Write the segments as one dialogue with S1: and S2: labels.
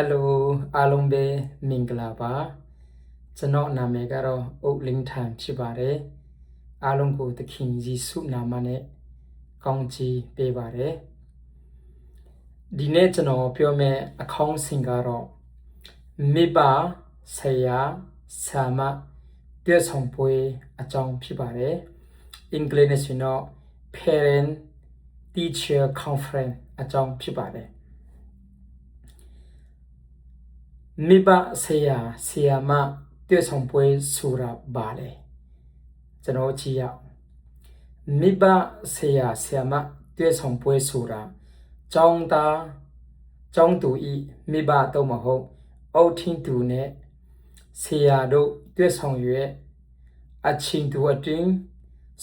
S1: Hello အားလုံးပဲမင်္ဂလာပါကျွန်တော်နာမည်ကတော့အုတ်လင်းထန်ဖြစ်ပါတယ်အားလုံးကိုသခင်ယေရှုနာမနဲ့ကောင်းချီးပေးပါတယ်ဒီနေ့ကျွန်တော်ပြောမယ့်အခေါင်းစဉ်ကတော့မိဘဆရာဆရာမတွေ့ဆုံပွဲအကြောင်းဖြစ်ပါတယ်အင်္ဂလိပ်နဲ့ဆိုတော့ Parent Teacher Conference အကြောင်းဖြစ်ပါတယ်မိဘဆရာဆရာမတွေ့ဆုံပွဲဆိုတာဘာလဲကျွန်တော်ကြည့်ရအောင်မိဘဆရာဆရာမတွေ့ဆုံပွဲဆိုတာကျောင်းသားကျောင်းသူဤမိဘတော့မဟုတ်အုတ်ထင်းသူနဲ့ဆရာတို့တွေ့ဆုံရွေးအချင်းသူအတွင်း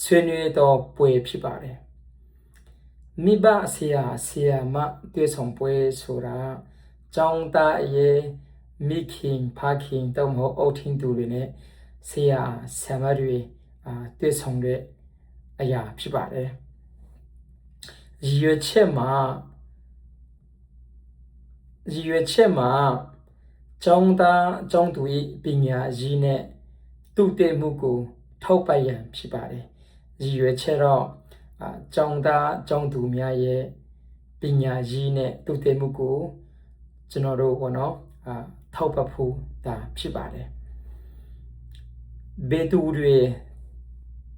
S1: ဆွေးနွေးတော့ပွဲဖြစ်ပါတယ်မိဘဆရာဆရာမတွေ့ဆုံပွဲဆိုတာကျောင်းသားရဲ့မိခင်ဖခင်တော့မဟုတ်အုတ်ထင်းသူတွေနဲ့ဆရာဆရာမတွေတွေ့ဆုံတဲ့အရာဖြစ်ပါတယ်ရည်ရွယ်ချက်မှာကျောင်းသားကျောင်းသူ၏ပညာရေးနဲ့တုတက်မှုကိုထောက်ပံ့ရန်ဖြစ်ပါတယ်ရည်ရွယ်ချက်တော့ကျောင်းသားကျောင်းသူများရဲ့ပညာရေးနဲ့တုတက်မှုကိုကျွန်တော်တို့ပေါ့နော်ထောက်ပံ့ဖို့ဒါဖြစ်ပါတယ်ဘယ်သူတွေ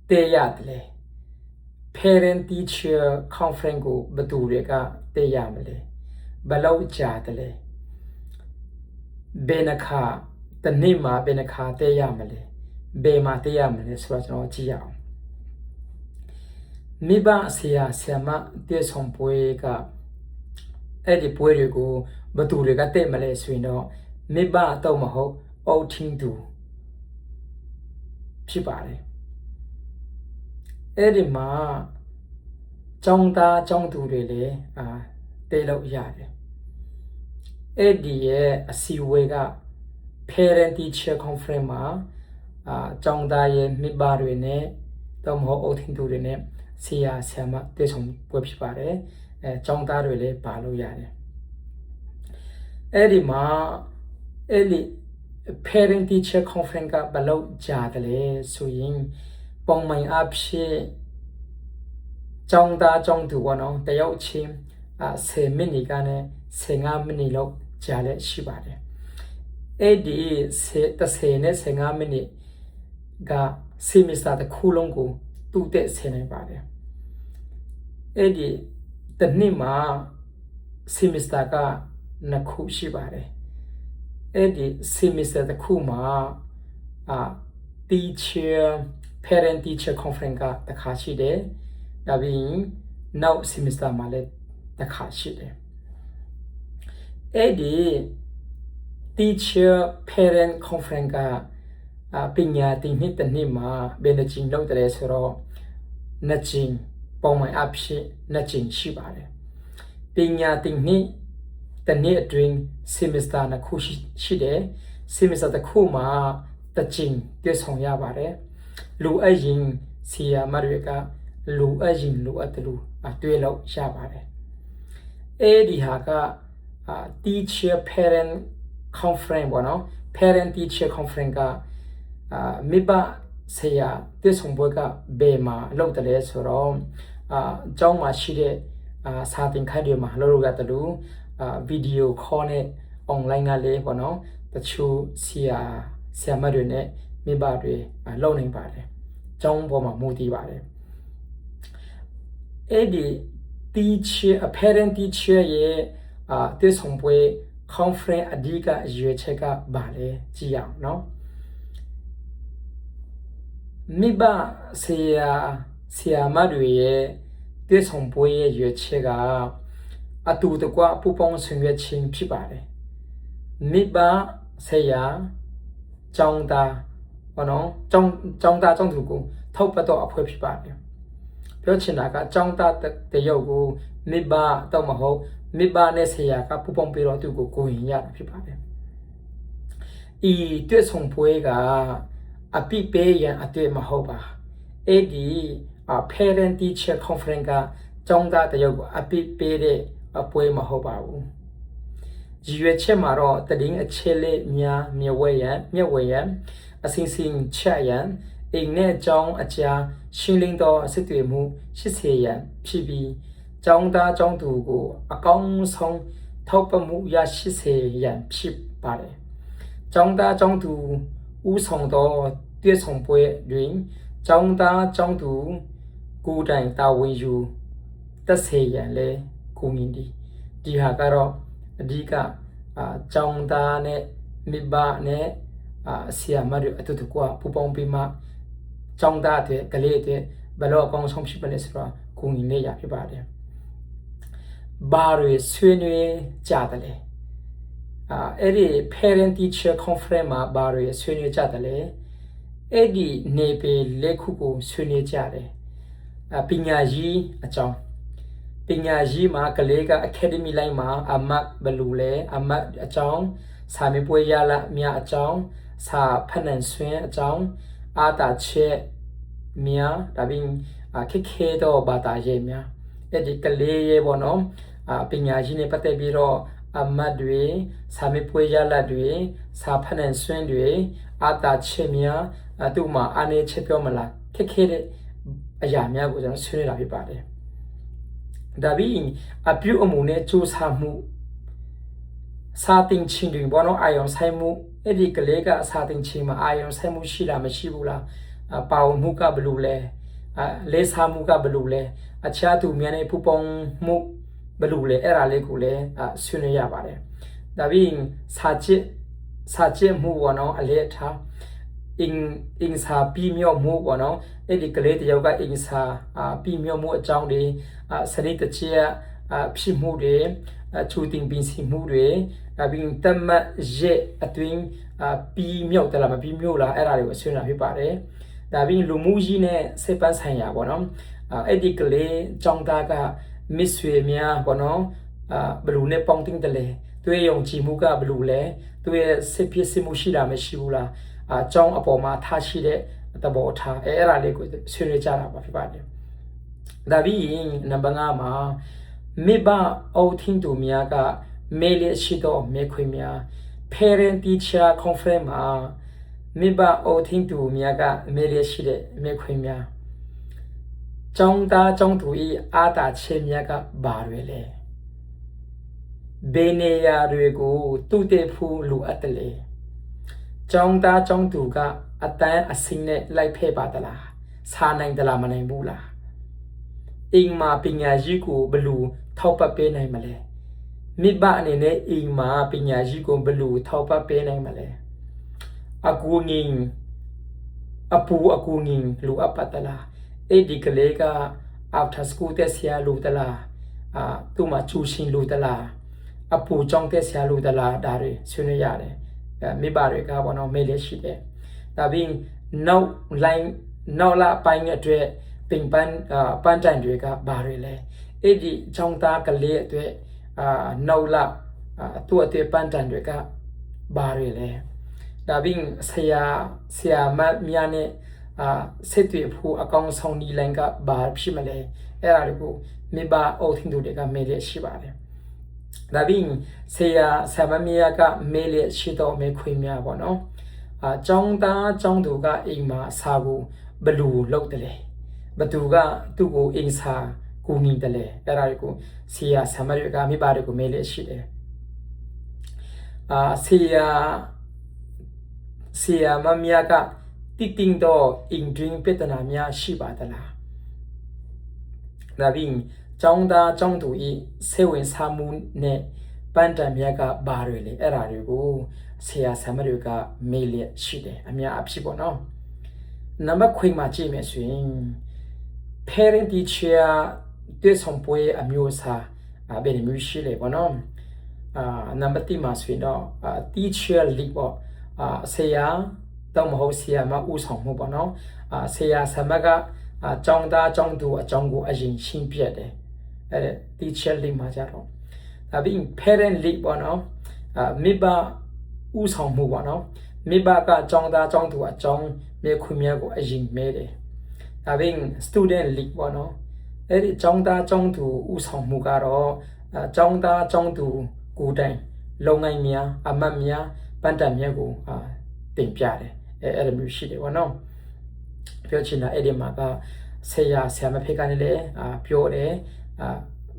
S1: တည်ရတယ်လဲ Parent Teacher Conference ကိုဘယ်သူတွေကတည်ရမလဲဘယ်လောက်ကြာတယ်လဲဘယ်နှခါတနေ့မှာဘယ်နှခါတည်ရမလဲဘယ်မှာတည်ရမလဲဆိုတော့ကျွန်တော်ကြည့်ရအောင်မိဘဆရာဆရာမတွေ့ဆုံပွဲကအဲ့ဒီပွဲတွေကိုဘယ်သူတွေကတည်မလဲဆိုရင်တော့မိဘတော့မဟုတ်အုတ်ထင်းသူဖြစ်ပါတယ်အဲ့ဒီမှာကျောင်းသားကျောင်းသူတွေလည်းတဲလို့ရတယ်အဲ့ဒီရဲ့အစည်းအဝေးက Parent Teacher Conference မှာကျောင်းသားရဲ့မိဘတွေနဲ့တော့မဟုတ်အုတ်ထင်းသူတွေနဲ့ဆရာဆရာမတွေ့ဆုံပွဲဖြစ်ပါတယ်ကျောင်းသားတွေလည်းပါလို့ရတယ်အဲ့ဒီမှာအဲ့ဒီ Parent Teacher Conference ကဘယ်လောက်ကြာတယ်လဲဆိုရင်ပုံမှန်အဖြစ်ကျောင်းသားကျောင်းသူပေါ့နော်တယောက်ချင်း10မိနစ်ကနေ15မိနစ်လောက်ကြာလက်ရှိပါတယ်အဲ့ဒီ30နဲ့15မိနစ်က semester တစ်ခုလုံးကိုတူတက်ဆင်နေပါတယ်အဲ့ဒီတစ်နှစ်မှာ semester က2ခုရှိပါတယ်အဲ့ဒီ semester တစ်ခုမှာteacher parent teacher conference ကတစ်ခါရှိတယ်ဒါပြီးနောက် semester မှာလည်းတစ်ခါရှိတယ်အဲ့ဒီ teacher parent conference ကပညာသင်နှစ်တစ်နှစ်မှာဘယ်နှကြိမ်လုပ်တယ်ဆိုတော့2ကြိမ်ပုံမှန်အဖြစ်2ကြိမ်ရှိပါတယ်ပညာသင်နှစ်တစ်နှစ်အတွင်း semester နှစ်ခုရှိတယ် semester တစ်ခုမှာတစ်ကြိမ်တွေ့ဆုံရပါတယ်လူအရင်ဆရာမတွေကလူအရင်လူအပ်တယ်လို့တွေ့လို့ရပါတယ်အဲ့ဒီဟာကteacher parent conference ပေါ့နော် parent teacher conference ကမိဘဆရာတွေ့ဆုံပွဲကဘယ်မှာလုပ်တယ်လဲဆိုတော့ကျောင်းမှာရှိတဲ့စာသင်ခန်းတွေမှာလုပ်ရတယ်လို့ဗီဒီယိုခေါ်နဲ့ online ကလေးပေါ့နော်တချို့ဆရာမတွေနဲ့မိဘတွေလုပ်နေပါတယ်ကျောင်းပေါ်မှာမူတည်ပါတယ်အဲ့ဒီ teacher parent teacher ရဲ့တွေ့ဆုံပွဲ conference အဓိကရွေးချက်ကဘာလဲကြည့်အောင်နော်မိဘဆရာမတွေရဲ့တွေ့ဆုံပွဲရဲ့ရွေးချက်ကအတူတကွပူပေါင်းဆောင်ရွက်ခြင်းဖြစ်ပါတယ်မိဘဆရာကျောင်းသားဘောနော်ကျောင်းသားကျောင်းသူကိုထောက်ပံ့တော့အဖွဲ့ဖြစ်ပါတယ်ပြောချင်တာကကျောင်းသားတယောက်ကိုမိဘတော့မဟုတ်မိဘနဲ့ဆရာကပူပေါင်းပြီးတော့သူကိုရင်ရတာဖြစ်ပါတယ်ဤတွေ့ဆုံပွဲကအပိပေးရန်အတွေ့မဟုတ်ပါအဲ့ဒီ Parent Teacher Conference ကကျောင်းသားတယောက်ကိုအပိပေးတဲ့ပွဲမဟုတ်ပါဘူး ရည်ရွယ်ချက်မှာတော့တည်င်းအခြေလေးများမျက်ဝဲရန်အစင်းစင်းချက်ရန်အိမ်နဲ့ကျောင်းအကြားရှင်းလင်းသောစစ်တွေမှုရှိစေရန်ဖြစ်ပြီးကျောင်းသားကျောင်းသူကိုအကောင်းဆုံးထောက်ပံ့မှုရရှိစေရန်ဖြစ်ပါတယ်ကျောင်းသားကျောင်းသူဦးဆောင်သောတွေ့ဆုံပွဲတွင်ကျောင်းသားကျောင်းသူကိုယ်တိုင်တာဝန်ယူတက်စေရန်လည်းကိုမြင်ဒီဟာကတော့အဓိကကျောင်းသားနဲ့မိဘနဲ့ဆရာမတို့အတူတကွပူပေါင်းပြီးမှကျောင်းသားတွေကလေးတွေဘယ်လိုအကောင်းဆုံးဖြစ်ပါလဲဆိုတော့ကိုမြင်နေရဖြစ်ပါတယ်ဘာတွေဆွေးနွေးကြတယ်လဲအဲ့ဒီ parent teacher conference မှာဘာတွေဆွေးနွေးကြတယ်လဲအဲ့ဒီနေပေလက်ခုကိုဆွေးနွေးကြတယ်ပညာရေးအကြောင်းပညာရေးမှာကလေးက academy line မှာအမတ်ဘလူလဲအမတ်အကြောင်းစာမေးပွဲရလာမြအကြောင်းစာဖတ်နိုင်စွမ်းအကြောင်းအာတာချက်မြဒါပြင်ခေခေတော့ဘာသာရေးမြအဲ့ဒီကလေးရေပေါ့နော်ပညာရေးနဲ့ပတ်သက်ပြီးတော့အမတ်တွေစာမေးပွဲရလာတွေစာဖတ်နိုင်စွမ်းတွေအာတာချက်မြသူ့မှာအနေချက်ပြောမလားခေခေတဲ့အရာများကိုကျွန်တော်ဆွေးနွေးတာဖြစ်ပါတယ်ဒါပြီးအပြုအမူနဲ့စူးစမ်းမှုစာတင်ချင်းတွေဘောနော်အာယုံဆိုင်မှုအဲ့ဒီကလေးကစာတင်ချင်းမှာအာယုံဆိုင်မှုရှိလားမရှိဘူးလားပါဝင်မှုကဘယ်လိုလဲလေးစားမှုကဘယ်လိုလဲအခြားသူများနဲ့ပူပေါင်းမှုဘယ်လိုလဲအဲ့ဒါလေးကိုလည်းဆွေးနွေးရပါတယ်ဒါပြီးစာချစ်မှုဘောနော်အလေးထားအင်းစာပြီးမြော့မှုပေါ့နော်အဲ့ဒီကလေးတယောက်ကအင်းစာပြီးမြော့မှုအကြောင်းတွေစရိတ်တချေဖြစ်မှုတွေချူတင်ပင်စီမှုတွေဒါပြီးတမရက်အတွင်းပြီးမြော့တယ်လားမပြီးမြော့လားအဲ့ဒါတွေကိုဆွေးနွေးဖြစ်ပါတယ်ဒါပြီးလူမှုကြီးနဲ့စိတ်ပတ်ဆိုင်ရာပေါ့နော်အဲ့ဒီကလေးကြောင့်သားကမစ်ဆွေများပေါ့နော်ဘလူနဲ့ပေါင်းတင်တယ်လေသူရဲ့ယုံကြည်မှုကဘလူလဲသူရဲ့စိတ်ဖြစ်မှုရှိလားမရှိဘူးလားအကြောင်းအပေါ်မှာထားရှိတဲ့သဘောထားအဲ့ဒါလေးကိုဆွေးနွေးကြတာပါဖြစ်ပါတယ်ဒါပြီးနံပါတ်5မှာမိဘအုပ်ထင်းသူများကမေးလရှိတော့မေခွေများ parent teacher conference မှာမိဘအုပ်ထင်းသူများကမေးလရှိတဲ့မေခွေများကျောင်းသားကျောင်းသူ၏အာတာချေများကဘာတွေလဲဘယ်နေရာတွေကိုတူတဲ့ဖူးလိုအပ်တယ်လဲကျောင်းသားကျောင်းသူကအတန်းအစင်းနဲ့လိုက်ဖဲ့ပါသလားစာနိုင်သလားမနိုင်ဘူးလားအိမ်မှာပညာရေးကိုဘယ်လိုထောက်ပံ့ပေးနိုင်မလဲမိဘအနေနဲ့အိမ်မှာပညာရေးကိုဘယ်လိုထောက်ပံ့ပေးနိုင်မလဲအကူငင်အပူအကူငင်လိုအပ်ပါသလားအဲ့ဒီကလေးက after school တက်ဆရာလိုသလားသူ့မှာချူရှင်လိုသလားအပူကြောင့်တက်ဆရာလိုသလားဒါတွေဆွေးနွေးရတယ်မိဘတွေကဘောနော်မေးလက်ရှိတယ်ဒါပြီးနောက်လာပိုင်းအတွက်ပင်ပန်းပန်းတိုင်တွေကဘာတွေလဲအဲ့ဒီချောင်းသားကလေးအတွက်နောက်လာသူ့အတွက်ပန်းတိုင်တွေကဘာတွေလဲဒါပြီးဆရာမများနဲ့စစ်တွေဖို့အကောင့်ဆောင်ဒီလိုင်းကဘာဖြစ်မလဲအဲ့ဒါတွေကိုမိဘအုပ်ထင်းသူတွေကမေးလက်ရှိပါတယ်ဒါပြီးဆရာမမီယာကမေးလက်ရှိတော့မေခွေများပေါ့နော်ကျောင်းသားကျောင်းသူကအိမ်မှာစာကိုဘလူလောက်တယ်လေဘသူကသူ့ကိုအိမ်စာကိုငင်တယ်လေအဲ့ဒါကိုဆရာမတွေကမိဘတွေကိုမေးလက်ရှိတယ်ဆရာမမီယာကတိတင်တော့အင်ဒရင်းပြဿနာများရှိပါသလားဒါပြီးကျောင်းသားကျောင်းသူဤစေဝင်စားမှုနဲ့ပန်းတံမြတ်ကဘာတွေလဲအဲ့ဒါတွေကိုဆရာဆရာမတွေကမေးလျက်ရှိတယ်အများအဖြစ်ပေါ့နော်နံပါတ်ခွေမှာကြည့်မယ်ဆိုရင် parent teacher တွေ့ဆုံပွဲအမျိုးအစားဘယ်လိုမျိုးရှိလဲပေါ့နော်နံပါတ်3မှာဆိုရင်တော့ teacher lead ပေါ့ဆရာတော့မဟုတ်ဆရာမဦးဆောင်မှုပေါ့နော်ဆရာဆရာမကကျောင်းသားကျောင်းသူအကြောင်းကိုအရင်ရှင်းပြတယ်အဲ့ teacher lead မှာကြတော့ဒါပြီး parent lead ပေါ့နော်မိဘဦးဆောင်မှုပေါ့နော်မိဘကကျောင်းသားကျောင်းသူအကြောင်းမြေခွင့်များကိုအရင်မဲတယ်ဒါပြီး student lead ပေါ့နော်အဲ့ဒီကျောင်းသားကျောင်းသူဦးဆောင်မှုကတော့ကျောင်းသားကျောင်းသူကိုယ်တိုင် လုံငိုင်းများအမတ်များပန်းတန်များကိုတင်ပြတယ်အဲ့လိုမျိုးရှိတယ်ပေါ့နော်ပြောချင်တာအဲ့ဒီမှာကဆရာမဖေကလည်းပြောတယ်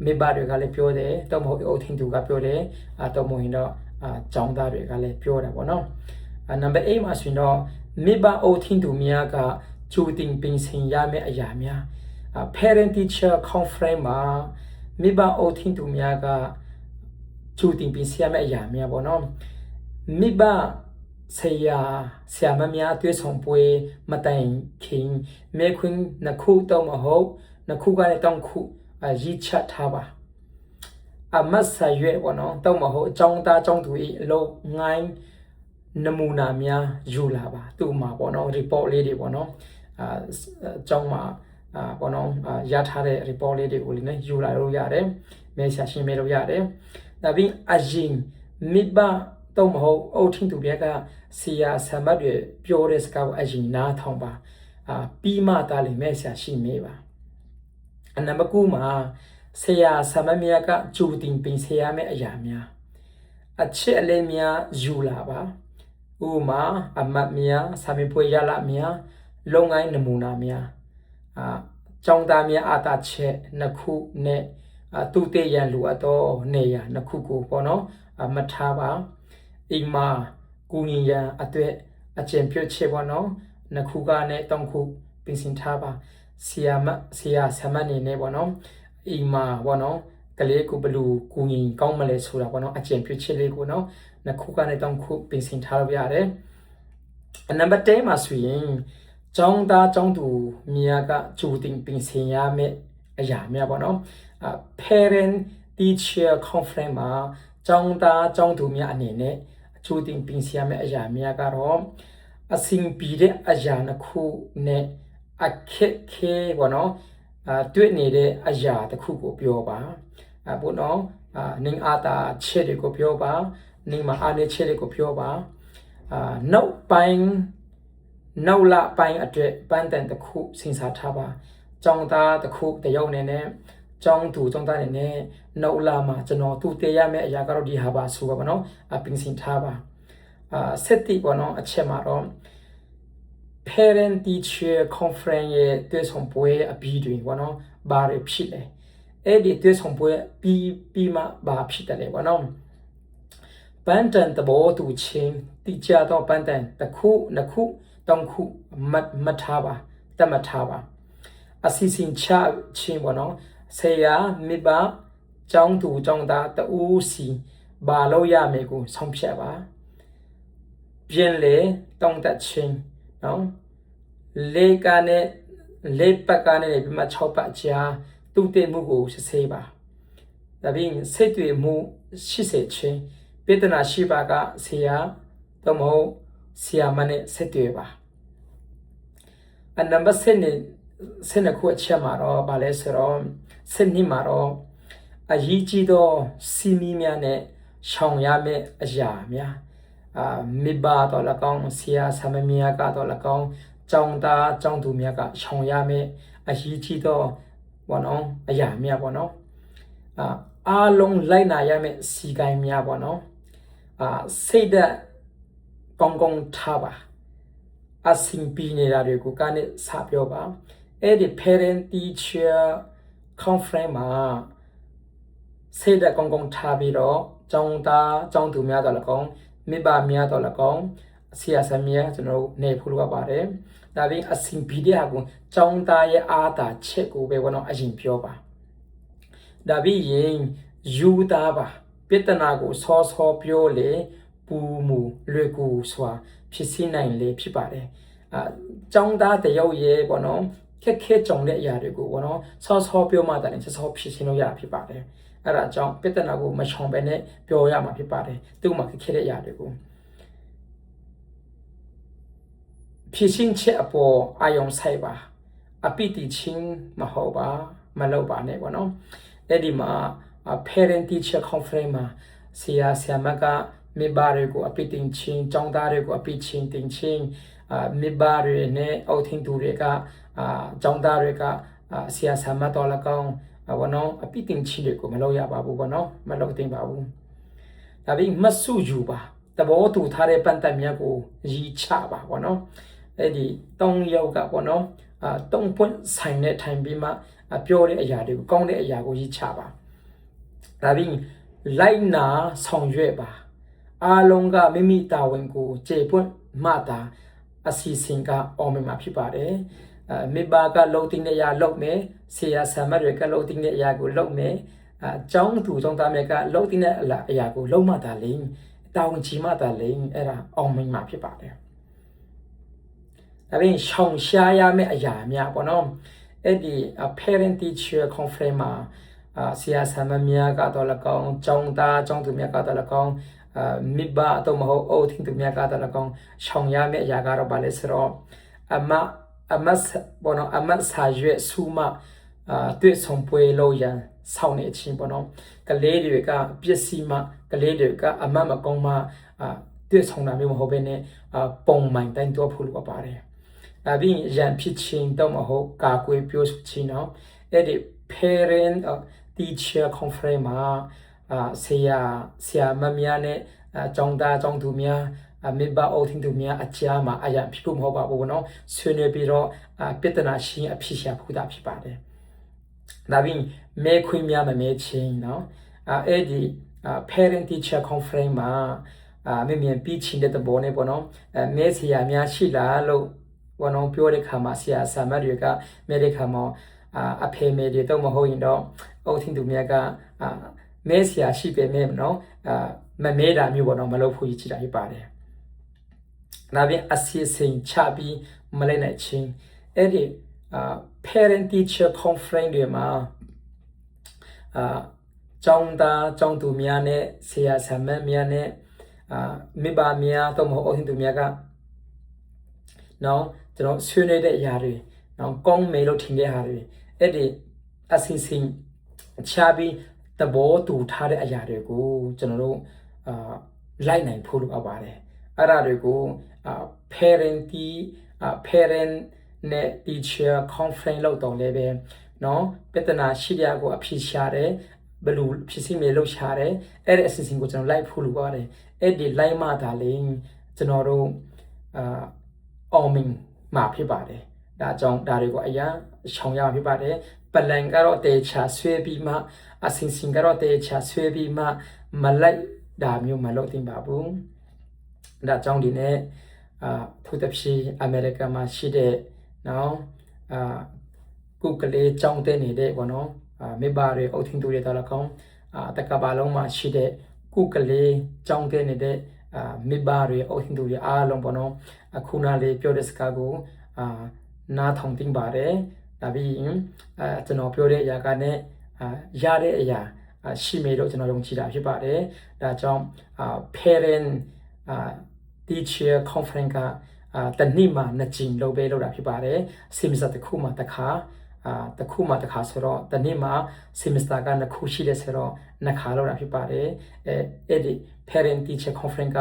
S1: မိဘတွေကလည်းပြောတယ်တော့မဟုတ်အုတ်ထင်းသူကပြောတယ်တော့မဟုတ်ရင်တော့ကျောင်းသားတွေကလည်းပြောတာပေါ့နော်နံပါတ်8မှာဆိုရင်တော့မိဘအုတ်ထင်းသူများကကျူတင်ပင်စင်ရမယ့်အရာများ parent teacher conference မှာမိဘအုတ်ထင်းသူများကကျူတင်ပင်စင်ရမယ့်အရာများပေါ့နော်မိဘဆရာမများတွေ့ဆုံပွဲမတိုင်ခင်မဲခွန်းနှစ်ခုတော့မဟုတ်နှစ်ခုကလည်းတောင်းခုရည်ချက်ထားပါအမတ်ဆရွဲ့ပေါ့နော်တော့မဟုတ်အကြောင်းသားအကြောင်းသူ၏အလုံးငိုင်းနမူနာများယူလာပါသူ့မှာပေါ့နော် report လေးတွေပေါ့နော်အကြောင်းမှာပေါ့နော်ရထားတဲ့ report လေးတွေကိုလည်းယူလာလို့ရတယ်မဲဆရာရှင်းပေးလို့ရတယ်ဒါပြီးအရင်မိဘတော့မဟုတ်အုတ်ထင်းသူပြက်ကဆရာဆမတ်တွေပြောတဲ့စကားကိုအရင်နားထောင်ပါပြီးမှတားလိမ့်မယ်ဆရာရှိမေးပါနံပါတ်9မှာဆရာဆမတ်များကကျူတင်ပင်ဆရာမဲ့အရာများအချက်အလက်များယူလာပါဥမာအမတ်များစာမေးပွဲရလာများလုံငိုင်းနမူနာများကျောင်းသားများအာတာချက်နှစ်ခုနဲ့သူတည်ရန်လူအတော့နေရနှစ်ခုကိုပေါ့နော်မထားပါအိမ်မှာကိုငင်ရန်အတွက်အကျင့်ပြုတ်ချက်ပေါ့နော်နှစ်ခုကနဲ့တောင်းခုပြင်ဆင်ထားပါဆရာဆမနေနဲ့ပေါ့နော်အိမ်မှာပေါ့နော်ကလေးကိုဘလူကိုငင်ကောင်းမလဲဆိုတာပေါ့နော်အကျင့်ပြုတ်ချက်လေးကိုနော်နှစ်ခုကနဲ့တောင်းခုပြင်ဆင်ထားလို့ရတယ်နံပါတ်10မှာဆိုရင်ကျောင်းသားကျောင်းသူများကကျူတင်ပြင်ဆင်ရမယ့်အရာများပေါ့နော်parent teacher conference မှာကျောင်းသားကျောင်းသူများအနေနဲ့ကျူတင်ပင်ဆရာမဲ့အရာများကတော့အစင်ပီတဲ့အရာတစ်ခုနဲ့အခက်ခဲပေါ့နော်တွေ့နေတဲ့အရာတစ်ခုကိုပြောပါပေါ့နော်နင်းအာတာချက်တွေကိုပြောပါနင်းမအားနေချက်တွေကိုပြောပါနောက်လပိုင်းအတွက်ပန်းတန်တစ်ခုစဉ်းစားထားပါကျောင်းသားတစ်ခုတယောက်နေနဲ့ကျောင်းသားနေနဲ့နောက်လာမှာကျွန်တော်သူတည်ရမယ့်အရာကတော့ဒီဟာပါဆိုပါနော်ပင်စင်ထားပါဆက်တိပေါ့နော်အချက်မှာတော့ parent teacher conference ရဲ့တွေ့ဆုံပွဲအပြီးတွင်ပေါ့နော်ဘာတွေဖြစ်လဲအဲ့ဒီတွေ့ဆုံပွဲပြီးမှဘာဖြစ်တယ်လဲပေါ့နော်ပန်းတန်တဘောသူချင်းတိကျတော့ပန်းတန်တစ်ခုနှစ်ခုတောင်းခုမထားပါတတ်မထားပါအစီစဉ်ချချင်းပေါ့နော်ဆရာမိဘကျောင်းသူကျောင်းသားတူစီဘာလို့ရမယ်ကိုဆုံးဖြတ်ပါပြင်လေတောင်းတချင်းနော်လေပတ်ကနေပြီးမှ6ပတ်ကြာသူ့တည်မှုကိုစစ်ဆေးပါဒါပြီးစိတ်တွေမှု80ချင်းပေတနာရှိပါကဆရာတော့မဟုတ်ဆရာမနဲ့စစ်တွေပါနံပါတ်7ခုအချက်မှာတော့ဗာလဲဆိုတော့7မှာတော့အရေးကြီးသောစီမီများနဲ့ရှောင်ရမယ့်အရာများမိဘတော်၎င်းဆရာဆမမများကတော့၎င်းကျောင်းသားကျောင်းသူများကရှောင်ရမယ့်အရေးကြီးသောဘောနော်အရာများပေါ့နော်အားလုံးလိုက်နာရမယ့်စီကိုင်းများပေါ့နော်စိတ်သက်ကောင်းထားပါအစင်ပီနေတာတွေကိုကနေစပြောပါအဲ့ဒီ parent teacher conference မှာစိတ်သက်ကောင်းထားပြီးတော့ကျောင်းသားကျောင်းသူများတော့၎င်းမိဘများတော့၎င်းဆရာဆရာများကျွန်တော်နေဖို့လိုပါတယ်ဒါပြင်အစင်ပီတဲ့ဟာကိုကျောင်းသားရဲ့အားသာချက်ကိုပဲဘောနော်အရင်ပြောပါဒါပြီးရင်ယူသားပါပြဿနာကိုစောပြောလေပူမူလွယ်ကူစွာဖြစ်စီနိုင်လေဖြစ်ပါတယ်ကျောင်းသားတယောက်ရဲ့ဘောနော်ခက်ကြုံတဲ့အရာတွေကိုဘောနော်စောပြောမှတည်းစောဖြစ်စီလို့ရဖြစ်ပါတယ်အဲ့ဒါကြောင့်ပြဿနာကိုမချောင်ပဲနဲ့ပြောရမှာဖြစ်ပါတယ်သူ့မှာခက်တဲ့အရာတွေကိုဖြစ်ချင်းချက်အပေါ်အာယုံဆိုင်ပါအပိတိချင်းမဟုတ်ပါမလုပ်ပါနဲ့ဘောနော်အဲ့ဒီမှာ parent teacher conference မှာဆရာမကမိဘတွေကိုအပိတင်ချင်းကျောင်းသားတွေကိုအပိချင်းတင်ချင်းမိဘတွေနဲ့အုတ်ထင်းသူတွေကကျောင်းသားတွေကဆရာဆမတော်၎င်းဘောနော်အပိတင်ချင်းတွေကိုမလုပ်ရပါဘူးဘောနော်မလုပ်သင့်ပါဘူး ဒါပြီးမှတ်စုယူပါသဘောတူထားတဲ့ပန့်တက်မြတ်ကိုရည်ချပါပေါ့နော်အဲ့ဒီ3ယောက်ကပေါ့နော်3ပွင့်ဆိုင်တဲ့ထိုင်ပြီးမှပြောတဲ့အရာတွေကိုကောင်းတဲ့အရာကိုရည်ချပါဒါပြီးလိုက်နာဆောင်ရွက်ပါအားလုံးကမိမိတာဝန်ကိုကျေပွင့်မှတာအစီအစဉ်ကအောင်မြင်မှာဖြစ်ပါတယ်မိဘကလှုပ်တင်တဲ့အရာလှုပ်မယ်ဆရာဆရာမတွေကလှုပ်တင်တဲ့အရာကိုလှုပ်မယ်ကျောင်းသူကျောင်းသားတွေကလှုပ်တင်တဲ့အရာကိုလှုပ်မှတာလိမ့်တာဝန်ကြီးမှတာလိမ့်အဲ့ဒါအောင်မြင်မှာဖြစ်ပါတယ်ဒါပြင်ရှောင်ရှားရမယ့်အရာများပေါ့နော်အဲ့ဒီ parent teacher conference မှာဆရာဆရာမများကတော့လည်းကောင်းကျောင်းသားကျောင်းသူများကတော့လည်းကောင်းမိဘတော့မဟုတ်အိုးထင်းသူများကတော့လည်းကောင်းရှောင်ရမယ့်အရာကတော့ဗာလဲဆိုတော့အမဘောနော်အမစာရွက်ဆူမတွေ့ဆုံပွဲလို့ရန်ဆောင်းနေချင်းပေါ့နော်ကလေးတွေကပစ္စည်းမကလေးတွေကအမမကောင်းမှတွေ့ဆုံတာမျိုးမဟုတ်ဘဲနဲ့ပုံမှန်တိုင်းတော့ဖို့လိုပါတယ်ဒါပြီးရန်ဖြစ်ချင်းတော့မဟုတ်ကာကွယ်ပြောချင်းနော်အဲ့ဒီ parent teacher conference မှာဆရာမများနဲ့ကျောင်းသားကျောင်းသူများမိဘအိုထင်းသူများအကြားမှာအရာဖြစ်ဖို့မဟုတ်ပါဘူးနော်ဆွေးနွေးပြီးတော့ပြဿနာရှင်းအဖြစ်ရှာဖို့တာဖြစ်ပါတယ်ဒါပြီးမဲခွင့်များမမဲချင်းနော်အဲ့ဒီ parent teacher conference မှာမြင်ပြီးချင်းတဲ့ဘောနဲ့ပေါ့နော်မဲဆရာများရှိလားလို့ဘောနော်ပြောတဲ့ခါမှာဆရာဆရာမတွေကမဲတဲ့ခါမှာအဖေမေတွေတော့မဟုတ်ရင်တော့အိုထင်းသူများကမဲဆရာရှိပေမဲ့နော်မမဲတာမျိုးပေါ့နော်မလုပ်ဖို့ရည်ကြည်တာဖြစ်ပါတယ်ဒါပြင်အစီအစဉ်ချပြီးမလိုက်နိုင်ချင်းအဲ့ဒီ parent teacher conference တွေမှာကျောင်းသားကျောင်းသူများနဲ့ဆရာဆရာမများနဲ့မိဘများတော့မဟုတ်အိုထင်းသူများကနော်ကျွန်တော်ဆွေးနွေးတဲ့အရာတွေနော်ကောင်းမယ်လို့ထင်တဲ့ဟာတွေအဲ့ဒီအစီအစဉ်ချပြီးသဘောတူထားတဲ့အရာတွေကိုကျွန်တော်တို့လိုက်နိုင်ဖို့လိုအပ်ပါတယ်အဲ့ဒါတွေကို parent နဲ့ teacher conference လောက်တော့လည်းပဲเนาะပြဿနာရှိတဲ့ကိုအဖြစ်ရှာတယ်ဘယ်လိုဖြစ်စီမေလောက်ရှာတယ်အဲ့ဒီအစီအစဉ်ကိုကျွန်တော်လိုက်ဖို့လိုပါတယ်အဲ့ဒီလိုက်မှသာလေကျွန်တော်တို့အောင်မြင်မှာဖြစ်ပါတယ်ဒါကြောင့်ဒါတွေကိုအရင်ရှောင်ရမှာဖြစ်ပါတယ်ပလန်ကတော့တေချာဆွဲပြီးမှအစင်စင်ကတော့တေချာဆွဲပြီးမှမလိုက်ဒါမျိုးမလုပ်သင့်ပါဘူးဒါကြောင့်ဒီနေ့သူတဖြည်းအမေရိကန်မှာရှိတဲ့နော်ကုကလေးကြောင်းတဲ့နေတဲ့ပေါ့နော်မိဘတွေအုပ်ထင်းသူတွေတော်လကောင်းတကဘာလုံးမှာရှိတဲ့ကုကလေးကြောင်းတဲ့နေတဲ့မိဘတွေအုပ်ထင်းသူတွေအားလုံးပေါ့နော်အခုနာလေးပြောတဲ့စကားကိုနားထောင်တင်ပါတယ်ဒါပြီးကျွန်တော်ပြောတဲ့အရာကနဲ့ရတဲ့အရာရှိမေလို့ကျွန်တော်ယုံကြည်တာဖြစ်ပါတယ်ဒါကြောင့်parent teacher conference ကတနေ့မှာ2ကြိမ်လုပ်ပေးလို့တာဖြစ်ပါတယ် semester တစ်ခုမှာတစ်ခါဆိုတော့တနေ့မှာ semester က2ခုရှိတဲ့ဆိုတော့2ခါလောက်တာဖြစ်ပါတယ်အဲ့ဒီ parent teacher conference က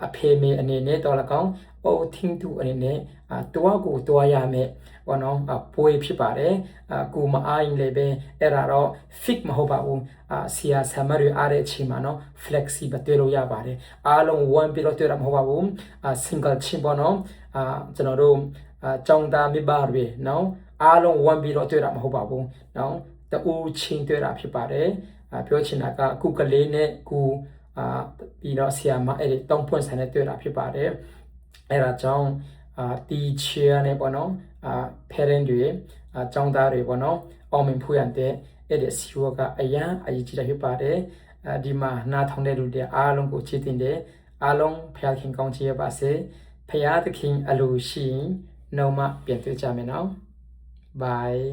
S1: အဖေမေအနေနဲ့တော့လကောင်းအိုထင်းသူအနေနဲ့တွားကိုတွားရမယ်ဘောနော်ပွေးဖြစ်ပါတယ်ကိုမအားရင်လည်းပဲအဲ့ဒါတော့ fix မဟုတ်ပါဘူးဆရာဆရာမတွေအားတဲ့အချိန်မှာနော် flexible တွေ့လို့ရပါတယ်အားလုံး one ပြီးတော့တွေ့တာမဟုတ်ပါဘူးsingle ချင်းပေါ့နော်ကျွန်တော်တို့ကျောင်းသားမိဘတွေနော်အားလုံး one ပြီးတော့တွေ့တာမဟုတ်ပါဘူးနော်တူချင်းတွေ့တာဖြစ်ပါတယ်ပြောချင်တာကကုကလေးနဲ့ကုပြီးတော့ဆရာမအဲ့ဒီ3ပွင့်ဆိုင်နဲ့တွေ့တာဖြစ်ပါတယ်အဲ့ဒါကြောင့်teacher နဲ့ပေါ့နော်parent တွေကျောင်းသားတွေပေါ့နော်အောင်မြင်ဖို့ရတဲ့အဲ့ဒီစီဝကအရန်အရေးကြီးတာဖြစ်ပါတယ်ဒီမှာနားထောင်တဲ့လူတွေအားလုံးကိုချစ်တင်တယ်အားလုံးဖခင်ကောင်းချီးရပါစေဖခင်သခင်အလိုရှိရင်နှုတ်မပြန်တွေ့ကြမယ်နော် bye